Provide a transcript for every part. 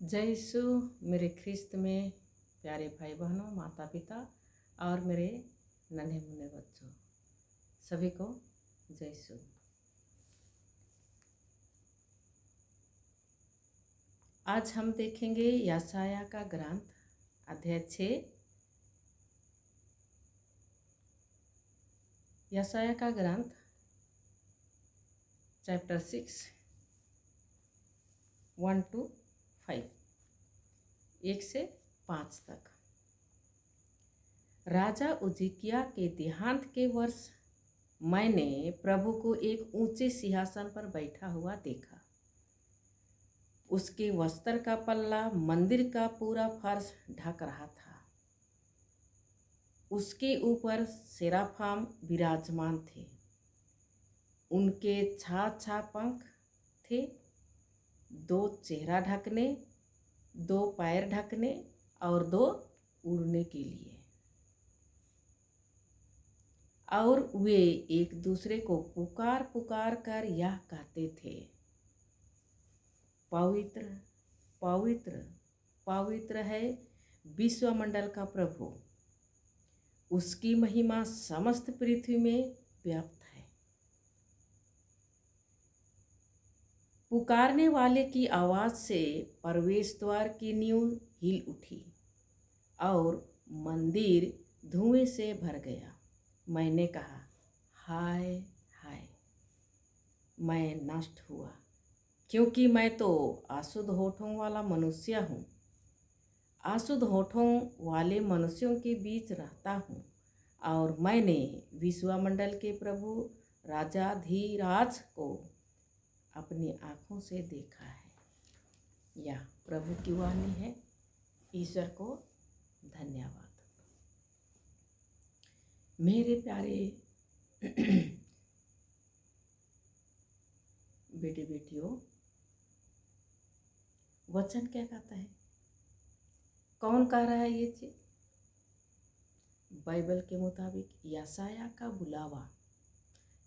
जय यीशु। मेरे ख्रिस्त में प्यारे भाई बहनों, माता पिता और मेरे नन्हे मुन्ने बच्चों, सभी को जय यीशु। आज हम देखेंगे यशाया का ग्रंथ अध्याय 6। यशाया का ग्रंथ चैप्टर 6 1 to 5, 1 से 5 तक। राजा उजिकिया के देहांत के वर्ष मैंने प्रभु को एक ऊंचे सिंहासन पर बैठा हुआ देखा। उसके वस्त्र का पल्ला मंदिर का पूरा फर्श ढक रहा था। उसके ऊपर सेराफाम विराजमान थे। उनके छा पंख थे, 2 चेहरा ढकने, 2 पैर ढकने और 2 उड़ने के लिए। और वे एक दूसरे को पुकार पुकार कर यह कहते थे, पवित्र पवित्र पवित्र है विश्वमंडल का प्रभु, उसकी महिमा समस्त पृथ्वी में व्याप्त है। पुकारने वाले की आवाज से प्रवेश द्वार की नींव हिल उठी और मंदिर धुएं से भर गया। मैंने कहा, हाय हाय, मैं नष्ट हुआ, क्योंकि मैं तो अशुद्ध होठों वाला मनुष्य हूँ। अशुद्ध होठों वाले मनुष्यों के बीच रहता हूँ और मैंने विश्वमंडल के प्रभु राजाधिराज को अपनी आँखों से देखा है। यह प्रभु की वाणी है। ईश्वर को धन्यवाद। मेरे प्यारे बेटे बेटियों, वचन क्या कहता है? कौन कह रहा है ये चीज? बाइबल के मुताबिक यशाया का बुलावा,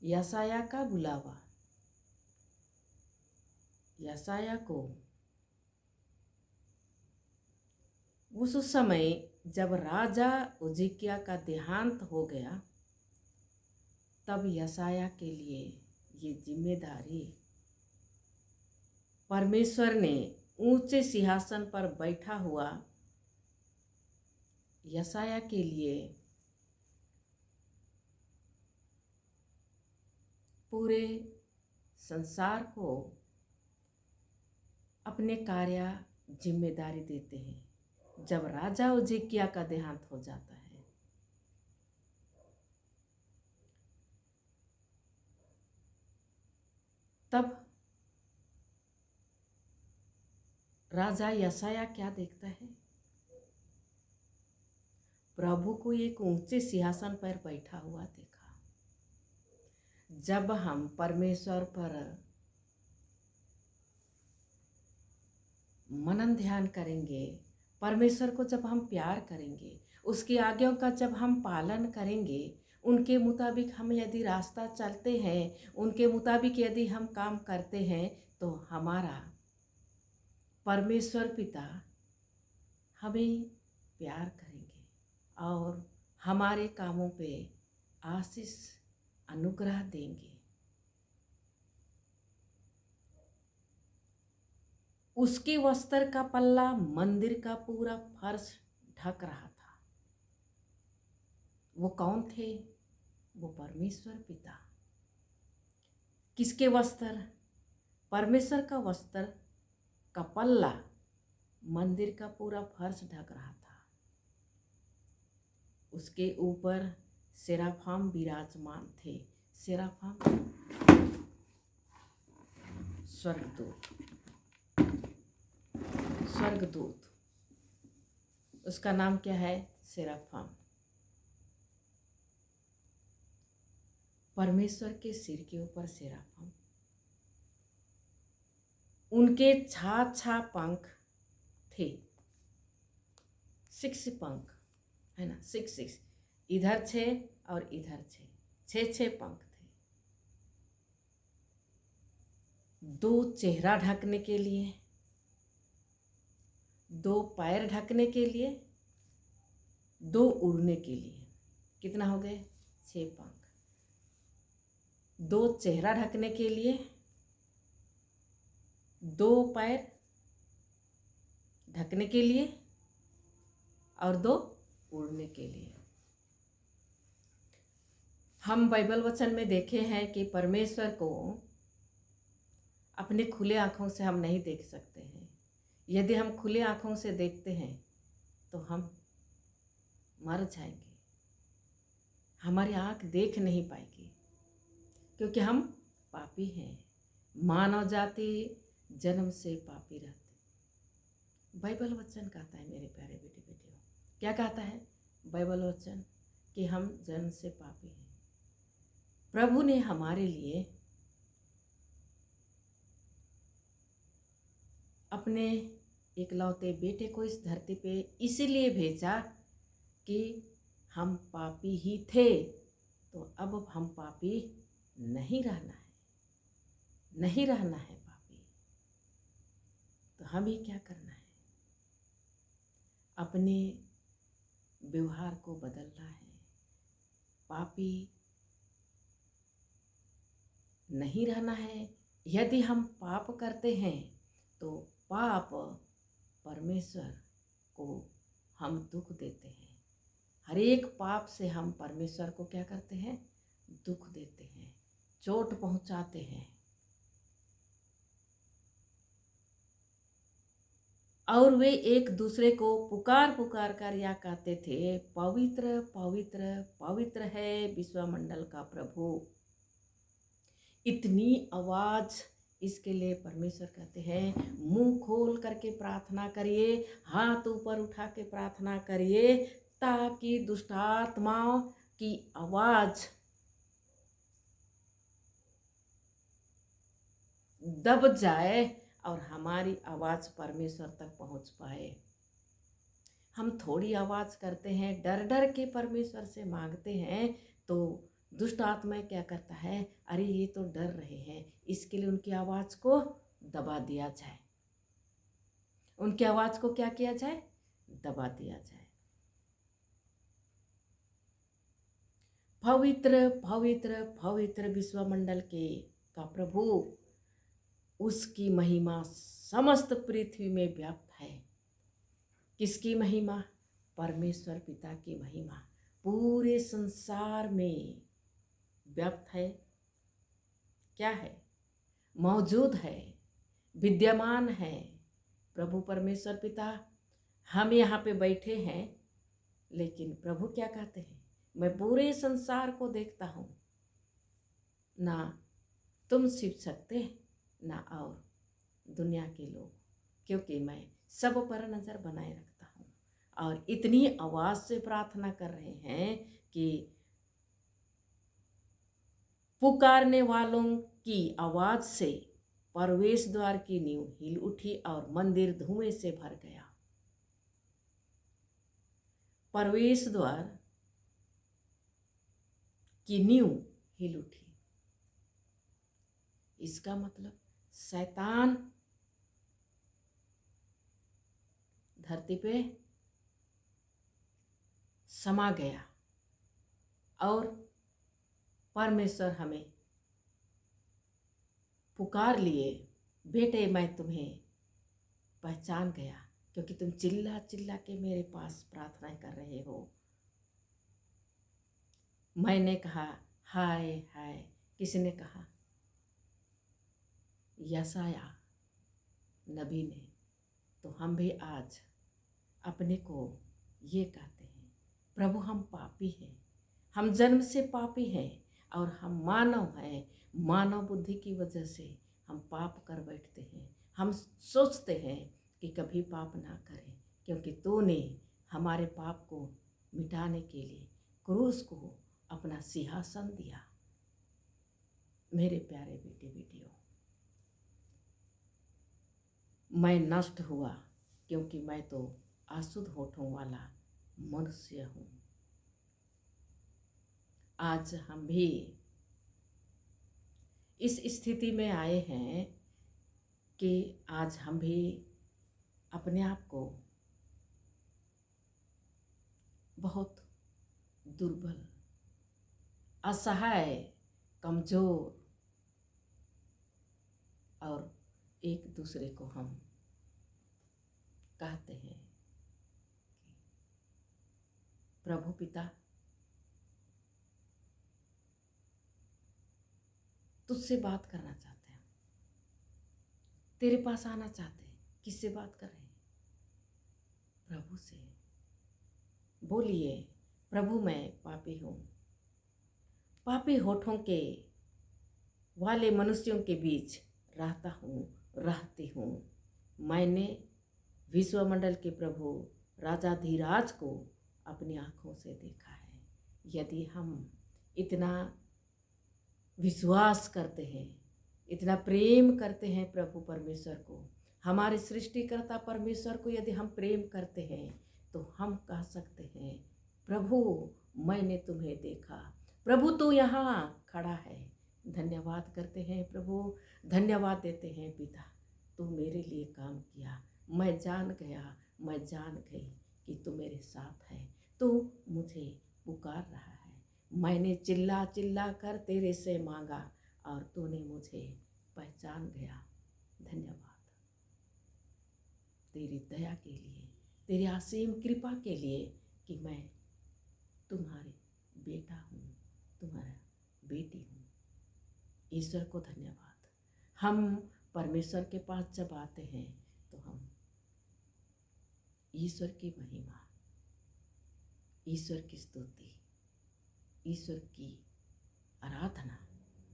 यशाया का बुलावा। यशाया को उस समय जब राजा उजिकिया का देहांत हो गया, तब यशाया के लिए ये जिम्मेदारी परमेश्वर ने ऊंचे सिंहासन पर बैठा हुआ यशाया के लिए पूरे संसार को अपने कार्य जिम्मेदारी देते हैं। जब राजा उजिकिया का देहांत हो जाता है, तब राजा यशाया क्या देखता है? प्रभु को एक ऊंचे सिंहासन पर बैठा हुआ देखा। जब हम परमेश्वर पर मनन ध्यान करेंगे, परमेश्वर को जब हम प्यार करेंगे, उसकी आज्ञाओं का जब हम पालन करेंगे, उनके मुताबिक हम यदि रास्ता चलते हैं, उनके मुताबिक यदि हम काम करते हैं, तो हमारा परमेश्वर पिता हमें प्यार करेंगे और हमारे कामों पे आशीष अनुग्रह देंगे। उसके वस्त्र का पल्ला मंदिर का पूरा फर्श ढक रहा था। वो कौन थे? वो परमेश्वर पिता। किसके वस्त्र? परमेश्वर का वस्त्र का पल्ला मंदिर का पूरा फर्श ढक रहा था। उसके ऊपर सेराफाम विराजमान थे। सेराफाम स्वर्गदूत। उसका नाम क्या है? सेराफाम। परमेश्वर के सिर के ऊपर सेराफाम। उनके छा पंख थे, 6 पंख है ना, 6 इधर 6 और इधर 6 पंख थे। 2 चेहरा ढकने के लिए 2 पैर ढकने के लिए, 2 उड़ने के लिए। कितना हो गए? 6 पंख। 2 चेहरा ढकने के लिए, 2 पैर ढकने के लिए और 2 उड़ने के लिए। हम बाइबल वचन में देखे हैं कि परमेश्वर को अपने खुले आँखों से हम नहीं देख सकते हैं। यदि हम खुले आँखों से देखते हैं तो हम मर जाएंगे, हमारी आँख देख नहीं पाएगी, क्योंकि हम पापी हैं। मानव जाति जन्म से पापी रहते। बाइबल वचन कहता है मेरे प्यारे बेटे बेटियों, क्या कहता है बाइबल वचन? कि हम जन्म से पापी हैं। प्रभु ने हमारे लिए अपने इकलौते बेटे को इस धरती पे इसीलिए भेजा कि हम पापी ही थे, तो अब हम पापी नहीं रहना है, नहीं रहना है पापी। तो हमें क्या करना है? अपने व्यवहार को बदलना है। पापी नहीं रहना है। यदि हम पाप करते हैं तो पाप परमेश्वर को हम दुख देते हैं। हर एक पाप से हम परमेश्वर को क्या करते हैं? दुख देते हैं, चोट पहुंचाते हैं। और वे एक दूसरे को पुकार पुकार कर या कहते थे, पवित्र पवित्र पवित्र है विश्वमंडल का प्रभु। इतनी आवाज इसके लिए परमेश्वर कहते हैं, मुंह खोल करके प्रार्थना करिए, हाथ ऊपर उठा के प्रार्थना करिए, ताकि दुष्टात्माओं की आवाज दब जाए और हमारी आवाज परमेश्वर तक पहुंच पाए। हम थोड़ी आवाज करते हैं, डर डर के परमेश्वर से मांगते हैं, तो दुष्ट आत्मा क्या करता है? अरे ये तो डर रहे हैं, इसके लिए उनकी आवाज को दबा दिया जाए। उनकी आवाज को क्या किया जाए? दबा दिया जाए। पवित्र पवित्र पवित्र विश्वमंडल के का प्रभु, उसकी महिमा समस्त पृथ्वी में व्याप्त है। किसकी महिमा? परमेश्वर पिता की महिमा पूरे संसार में व्याप्त है। क्या है? मौजूद है, विद्यमान है। प्रभु परमेश्वर पिता, हम यहाँ पे बैठे हैं, लेकिन प्रभु क्या कहते हैं? मैं पूरे संसार को देखता हूँ, ना तुम छिप सकते ना और दुनिया के लोग, क्योंकि मैं सब पर नज़र बनाए रखता हूँ। और इतनी आवाज़ से प्रार्थना कर रहे हैं कि पुकारने वालों की आवाज़ से प्रवेश द्वार की नींव हिल उठी और मंदिर धुएं से भर गया। प्रवेश द्वार की नींव हिल उठी, इसका मतलब शैतान धरती पे समा गया और परमेश्वर हमें पुकार लिए, बेटे मैं तुम्हें पहचान गया, क्योंकि तुम चिल्ला चिल्ला के मेरे पास प्रार्थना कर रहे हो। मैंने कहा हाय हाय। किसने कहा? यशाया नबी ने। तो हम भी आज अपने को ये कहते हैं, प्रभु हम पापी हैं, हम जन्म से पापी हैं और हम मानव हैं। मानव बुद्धि की वजह से हम पाप कर बैठते हैं। हम सोचते हैं कि कभी पाप ना करें, क्योंकि तूने हमारे पाप को मिटाने के लिए क्रूस को अपना सिंहासन दिया। मेरे प्यारे बेटे बेटियों, मैं नष्ट हुआ क्योंकि मैं तो अशुद्ध होठों वाला मनुष्य हूँ। आज हम भी इस स्थिति में आए हैं कि आज हम भी अपने आप को बहुत दुर्बल, असहाय, कमज़ोर और एक दूसरे को हम कहते हैं प्रभु पिता तुझसे बात करना चाहते हैं, तेरे पास आना चाहते हैं। किससे बात कर रहे हैं? प्रभु से। बोलिए, प्रभु मैं पापी हूँ, पापी होठों के वाले मनुष्यों के बीच रहती हूँ। मैंने विश्वमंडल के प्रभु राजाधिराज को अपनी आँखों से देखा है। यदि हम इतना विश्वास करते हैं, इतना प्रेम करते हैं प्रभु परमेश्वर को, हमारे सृष्टिकर्ता परमेश्वर को यदि हम प्रेम करते हैं, तो हम कह सकते हैं प्रभु मैंने तुम्हें देखा, प्रभु तू यहाँ खड़ा है। धन्यवाद करते हैं प्रभु, धन्यवाद देते हैं पिता, तू मेरे लिए काम किया। मैं जान गई कि तू मेरे साथ है, तू मुझे पुकार रहा है। मैंने चिल्ला चिल्ला कर तेरे से मांगा और तूने मुझे पहचान गया। धन्यवाद तेरी दया के लिए, तेरी असीम कृपा के लिए कि मैं तुम्हारे बेटा हूँ, तुम्हारा बेटी हूँ। ईश्वर को धन्यवाद। हम परमेश्वर के पास जब आते हैं तो हम ईश्वर की महिमा, ईश्वर की स्तुति, ईश्वर की आराधना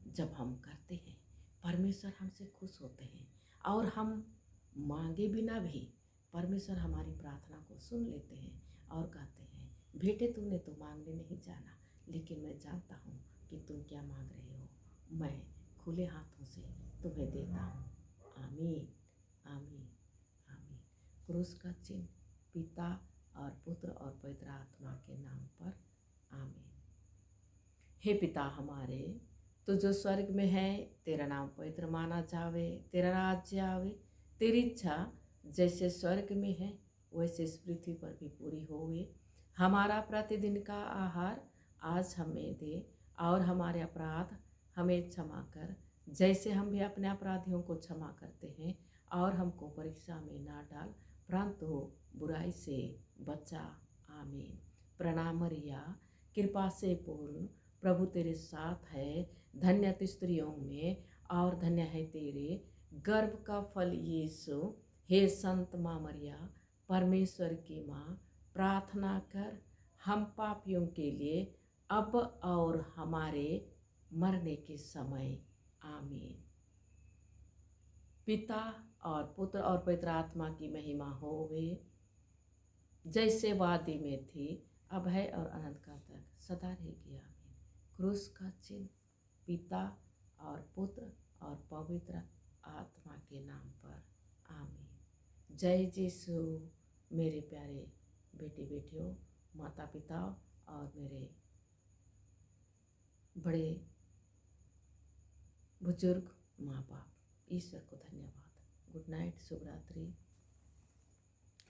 जब हम करते हैं, परमेश्वर हमसे खुश होते हैं और हम मांगे बिना भी परमेश्वर हमारी प्रार्थना को सुन लेते हैं और कहते हैं बेटे तूने तो मांगने नहीं जाना, लेकिन मैं जानता हूँ कि तुम क्या मांग रहे हो। मैं खुले हाथों से तुम्हें देता हूँ। आमीन आमीन आमीन। क्रूस का चिन्ह पिता और पुत्र और पवित्र आत्मा के नाम पर आमीन। हे पिता हमारे, तू जो स्वर्ग में है, तेरा नाम पवित्र माना जावे, तेरा राज्य आवे, तेरी इच्छा जैसे स्वर्ग में है वैसे इस पृथ्वी पर भी पूरी होवे। हमारा प्रतिदिन का आहार आज हमें दे और हमारे अपराध हमें क्षमा कर जैसे हम भी अपने अपराधियों को क्षमा करते हैं, और हमको परीक्षा में ना डाल परंतु बुराई से बचा। आमीन। प्रणाम मरिया, कृपा से पूर्ण, प्रभु तेरे साथ है, धन्य तू स्त्रियों में और धन्य है तेरे गर्भ का फल यीशु। हे संत माँ मरिया, परमेश्वर की माँ, प्रार्थना कर हम पापियों के लिए अब और हमारे मरने के समय। आमीन। पिता और पुत्र और पवित्र आत्मा की महिमा होवे, जैसे वादी में थी अब है और अनंत काल तक सदा रहेगी। आमीन। क्रूस का चिन्ह पिता और पुत्र और पवित्र आत्मा के नाम पर। आमीन। जय यीशु। मेरे प्यारे बेटे बेटियों, माता पिता और मेरे बड़े बुजुर्ग माँ बाप, ईश्वर को धन्यवाद। गुड नाइट, शुभ रात्रि।